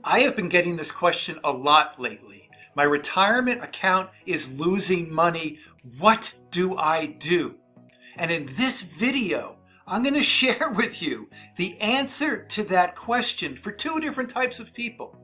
I have been getting this question a lot lately. My retirement account is losing money. What do I do? And in this video, I'm going to share with you the answer to that question for two different types of people.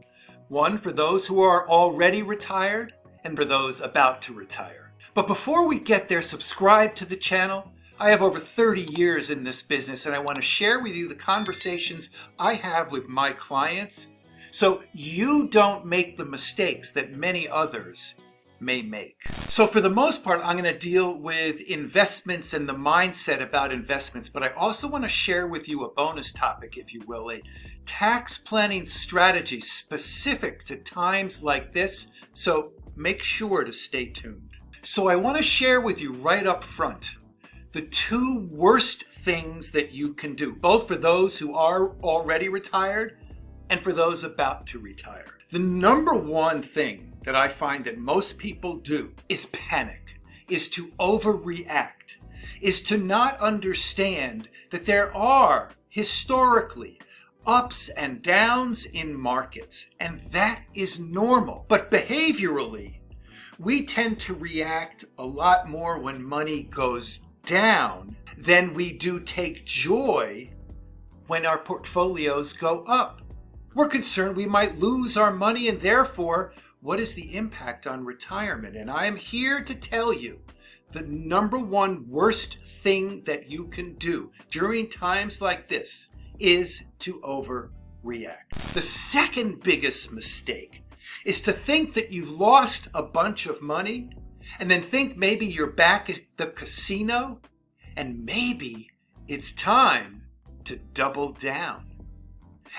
One for those who are already retired and for those about to retire. But before we get there, subscribe to the channel. I have over 30 years in this business and I want to share with you the conversations I have with my clients so you don't make the mistakes that many others may make. So for the most part, I'm going to deal with investments and the mindset about investments, but I also want to share with you a bonus topic, if you will, a tax planning strategy specific to times like this. So make sure to stay tuned. So I want to share with you right up front the two worst things that you can do, both for those who are already retired and for those about to retire. The number one thing that I find that most people do is panic, is to overreact, is to not understand that there are historically ups and downs in markets, and that is normal. But behaviorally, we tend to react a lot more when money goes down than we do take joy when our portfolios go up. We're concerned we might lose our money, and therefore, what is the impact on retirement? And I am here to tell you the number one worst thing that you can do during times like this is to overreact. The second biggest mistake is to think that you've lost a bunch of money and then think maybe you're back at the casino and maybe it's time to double down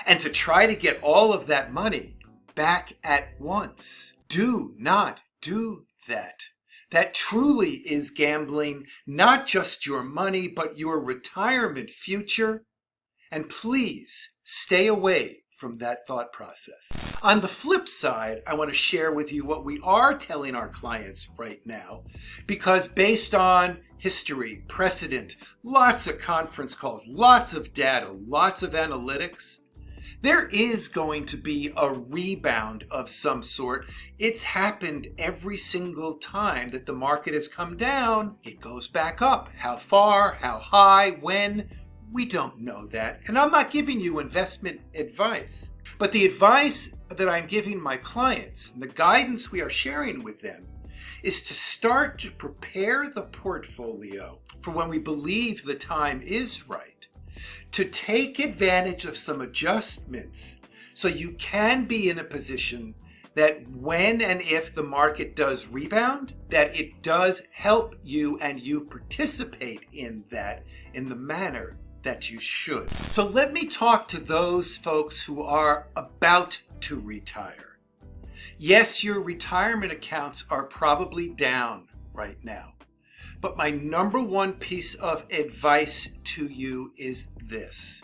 and to try to get all of that money back at once. Do not do that. That truly is gambling, not just your money, but your retirement future. And please stay away from that thought process. On the flip side, I want to share with you what we are telling our clients right now, because based on history, precedent, lots of conference calls, lots of data, lots of analytics, there is going to be a rebound of some sort. It's happened every single time that the market has come down. It goes back up. How far, how high, when? We don't know that. And I'm not giving you investment advice. But the advice that I'm giving my clients, and the guidance we are sharing with them, is to start to prepare the portfolio for when we believe the time is right, to take advantage of some adjustments so you can be in a position that when and if the market does rebound, that it does help you and you participate in that in the manner that you should. So let me talk to those folks who are about to retire. Yes, your retirement accounts are probably down right now. But my number one piece of advice to you is this.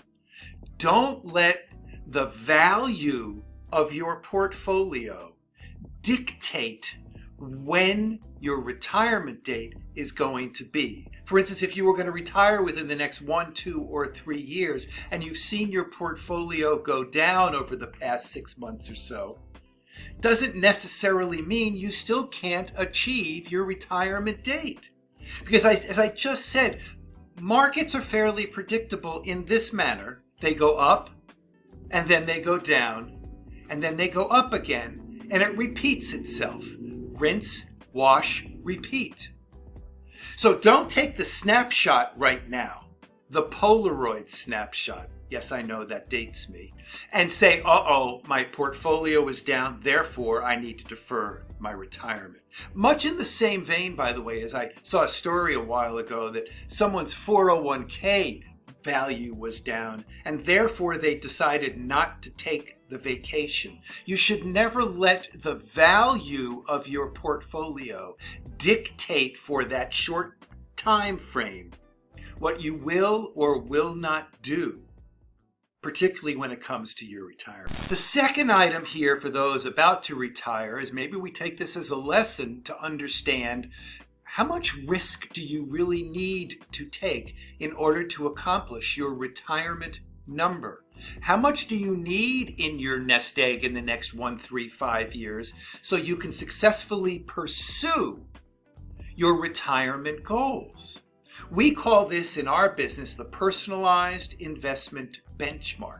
Don't let the value of your portfolio dictate when your retirement date is going to be. For instance, if you were going to retire within the next 1, 2, or 3 years, and you've seen your portfolio go down over the past 6 months or so, doesn't necessarily mean you still can't achieve your retirement date. Because as I just said, markets are fairly predictable in this manner. They go up, and then they go down, and then they go up again, and it repeats itself. Rinse, wash, repeat. So don't take the snapshot right now, the Polaroid snapshot. Yes, I know that dates me. And say, uh-oh, my portfolio is down, therefore I need to defer my retirement. Much in the same vein, by the way, as I saw a story a while ago that someone's 401k value was down, and therefore they decided not to take the vacation. You should never let the value of your portfolio dictate for that short time frame what you will or will not do, particularly when it comes to your retirement. The second item here for those about to retire is maybe we take this as a lesson to understand how much risk do you really need to take in order to accomplish your retirement number. How much do you need in your nest egg in the next 1, 3, 5 years so you can successfully pursue your retirement goals? We call this in our business the personalized investment benchmark.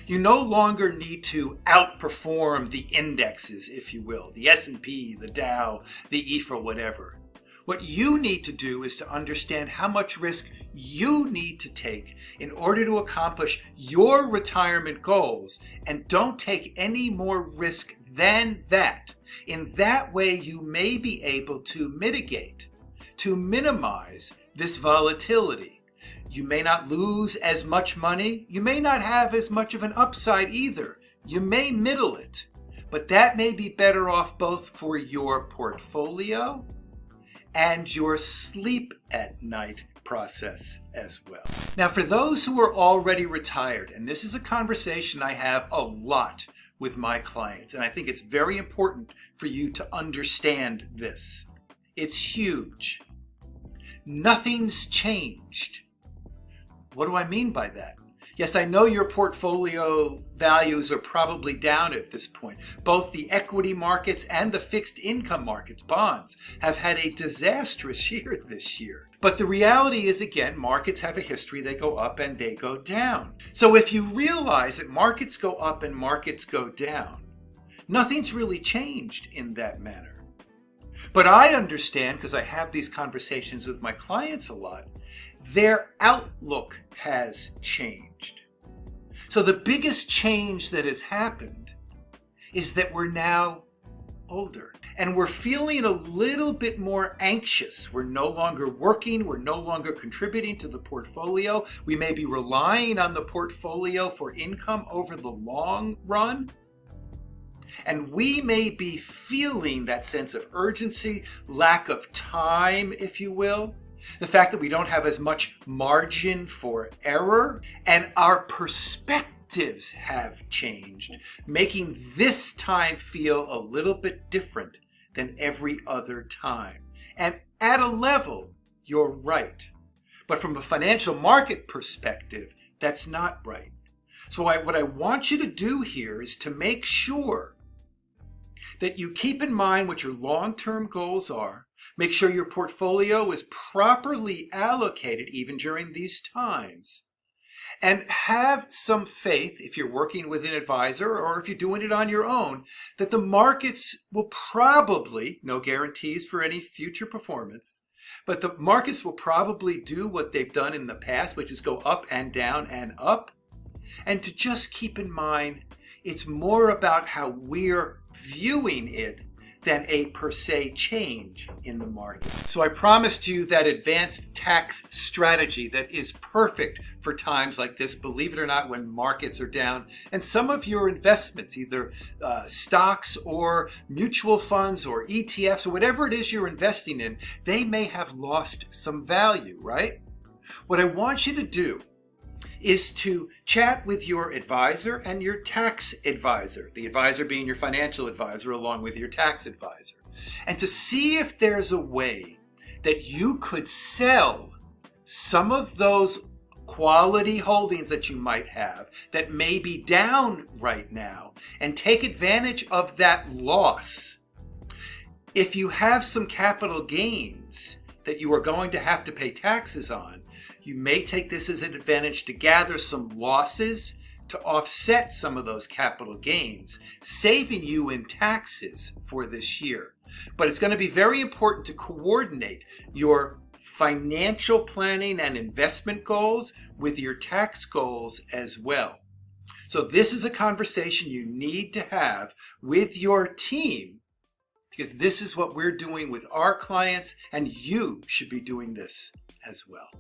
You no longer need to outperform the indexes, if you will, the S&P, the Dow, the EFA, whatever. What you need to do is to understand how much risk you need to take in order to accomplish your retirement goals, and don't take any more risk than that. In that way, you may be able to mitigate, to minimize this volatility. You may not lose as much money. You may not have as much of an upside either. You may middle it, but that may be better off both for your portfolio and your sleep at night process as well. Now, for those who are already retired, and this is a conversation I have a lot with my clients, and I think it's very important for you to understand this. It's huge. Nothing's changed. What do I mean by that? Yes, I know your portfolio values are probably down at this point. Both the equity markets and the fixed income markets, bonds, have had a disastrous year this year. But the reality is, again, markets have a history. They go up and they go down. So if you realize that markets go up and markets go down, nothing's really changed in that manner. But I understand, because I have these conversations with my clients a lot, their outlook has changed. So the biggest change that has happened is that we're now older and we're feeling a little bit more anxious. We're no longer working. We're no longer contributing to the portfolio. We may be relying on the portfolio for income over the long run. And we may be feeling that sense of urgency, lack of time, if you will. The fact that we don't have as much margin for error, and our perspectives have changed, making this time feel a little bit different than every other time. And at a level, you're right. But from a financial market perspective, that's not right. So what I want you to do here is to make sure that you keep in mind what your long-term goals are. Make sure your portfolio is properly allocated even during these times. And have some faith, if you're working with an advisor or if you're doing it on your own, that the markets will probably, no guarantees for any future performance, but the markets will probably do what they've done in the past, which is go up and down and up. And to just keep in mind, it's more about how we're viewing it than a per se change in the market. So I promised you that advanced tax strategy that is perfect for times like this, believe it or not, when markets are down. And some of your investments, either stocks or mutual funds or ETFs or whatever it is you're investing in, they may have lost some value, right? What I want you to do is to chat with your advisor and your tax advisor, the advisor being your financial advisor along with your tax advisor, and to see if there's a way that you could sell some of those quality holdings that you might have that may be down right now and take advantage of that loss. If you have some capital gains that you are going to have to pay taxes on, you may take this as an advantage to gather some losses to offset some of those capital gains, saving you in taxes for this year. But it's going to be very important to coordinate your financial planning and investment goals with your tax goals as well. So this is a conversation you need to have with your team, because this is what we're doing with our clients, and you should be doing this as well.